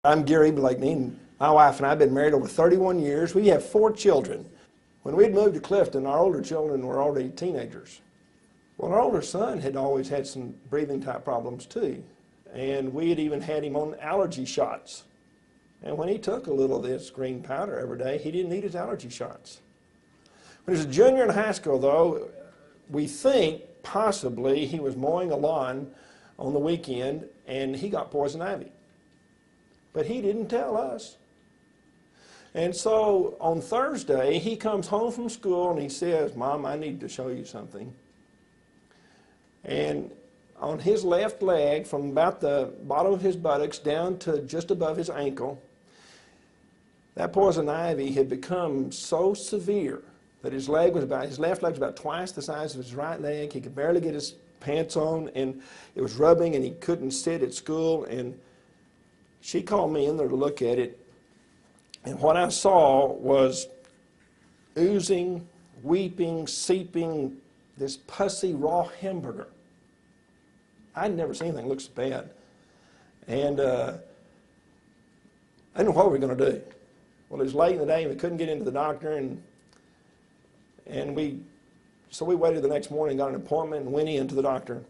I'm Gary Blakeney, and my wife and I have been married over 31 years. We have 4 children. When we'd moved to Clifton, our older children were already teenagers. Well, our older son had always had some breathing type problems too, and we had even had him on allergy shots. And when he took a little of this green powder every day, he didn't need his allergy shots. When he was a junior in high school, though, we think possibly he was mowing a lawn on the weekend and he got poison ivy. But he didn't tell us. And so on Thursday, he comes home from school and he says, "Mom, I need to show you something." And on his left leg, from about the bottom of his buttocks down to just above his ankle, that poison ivy had become so severe that his left leg was about twice the size of his right leg. He could barely get his pants on, and it was rubbing, and he couldn't sit at school. And she called me in there to look at it, and what I saw was oozing, weeping, seeping, this pussy raw hamburger. I'd never seen anything look so bad. And I didn't know what we were going to do. Well, it was late in the day, and we couldn't get into the doctor, so we waited the next morning, got an appointment, and went in to the doctor.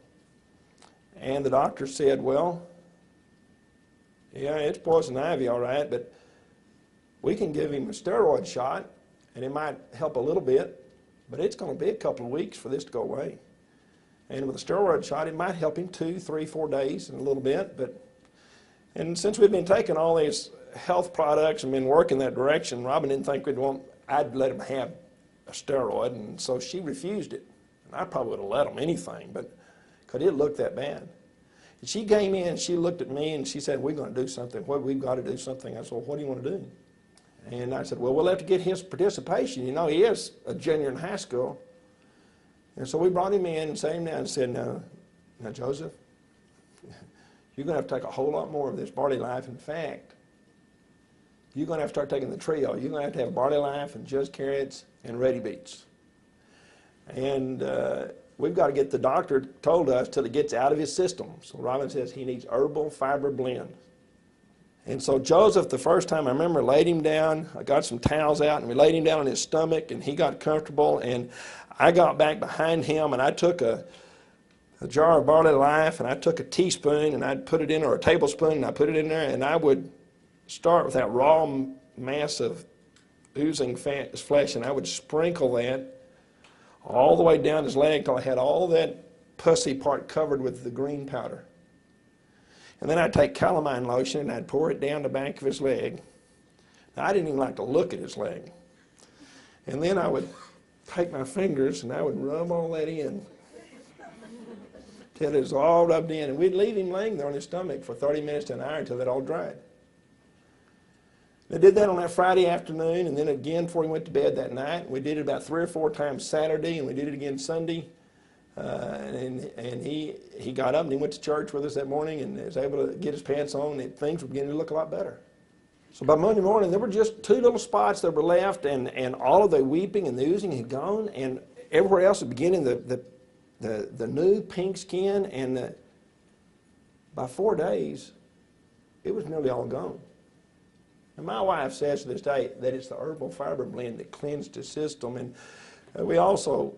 And the doctor said, "Well, yeah, it's poison ivy, all right, but we can give him a steroid shot, and it might help a little bit, but it's going to be a couple of weeks for this to go away. And with a steroid shot, it might help him 2, 3, 4 days and a little bit, and since we've been taking all these health products and been working that direction, Robin didn't think I'd let him have a steroid, and so she refused it. And I probably would have let him anything, but because it looked that bad. And she came in, she looked at me, and she said, "We're going to do something. We've got to do something." I said, "Well, what do you want to do?" And I said, "Well, we'll have to get his participation. You know, he is a junior in high school." And so we brought him in and sat him down and said, now Joseph, you're going to have to take a whole lot more of this BarleyLife. In fact, you're going to have to start taking the trio. You're going to have BarleyLife and just carrots and Ready Beets. And we've got to get, the doctor told us, till it gets out of his system. So Robin says he needs herbal fiber blend. And so Joseph, the first time I remember, laid him down. I got some towels out, and we laid him down on his stomach, and he got comfortable. And I got back behind him, and I took a jar of BarleyLife, and I took a teaspoon, and I'd put it in, or a tablespoon, and I put it in there, and I would start with that raw mass of oozing flesh, and I would sprinkle that all the way down his leg till I had all that pussy part covered with the green powder. And then I'd take calamine lotion and I'd pour it down the back of his leg. Now, I didn't even like to look at his leg. And then I would take my fingers and I would rub all that in till it was all rubbed in. And we'd leave him laying there on his stomach for 30 minutes to an hour until it all dried. I did that on that Friday afternoon, and then again before he went to bed that night. We did it about 3 or 4 times Saturday, and we did it again Sunday. And he got up and he went to church with us that morning and was able to get his pants on, and things were beginning to look a lot better. So by Monday morning, there were just 2 little spots that were left, and all of the weeping and the oozing had gone, and everywhere else was beginning the new pink skin, and by 4 days, it was nearly all gone. And my wife says to this day that it's the herbal fiber blend that cleansed his system. And we also,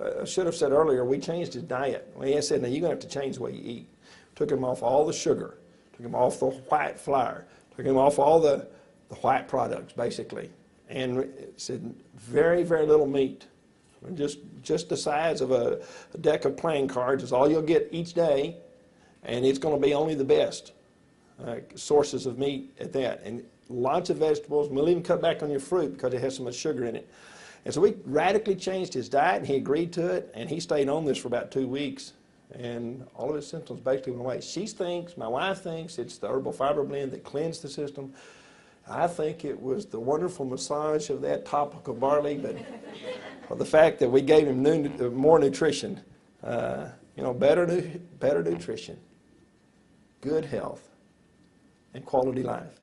I should have said earlier, we changed his diet. We said, now you're going to have to change the way you eat. Took him off all the sugar, took him off the white flour, took him off all the white products, basically. And said very, very little meat. Just the size of a deck of playing cards is all you'll get each day, and it's going to be only the best sources of meat at that. And lots of vegetables. We'll even cut back on your fruit because it has so much sugar in it. And so we radically changed his diet, and he agreed to it, and he stayed on this for about 2 weeks, and all of his symptoms basically went away. She thinks, my wife thinks, it's the herbal fiber blend that cleansed the system. I think it was the wonderful massage of that topical barley, but for the fact that we gave him more nutrition, better nutrition, good health, and quality life.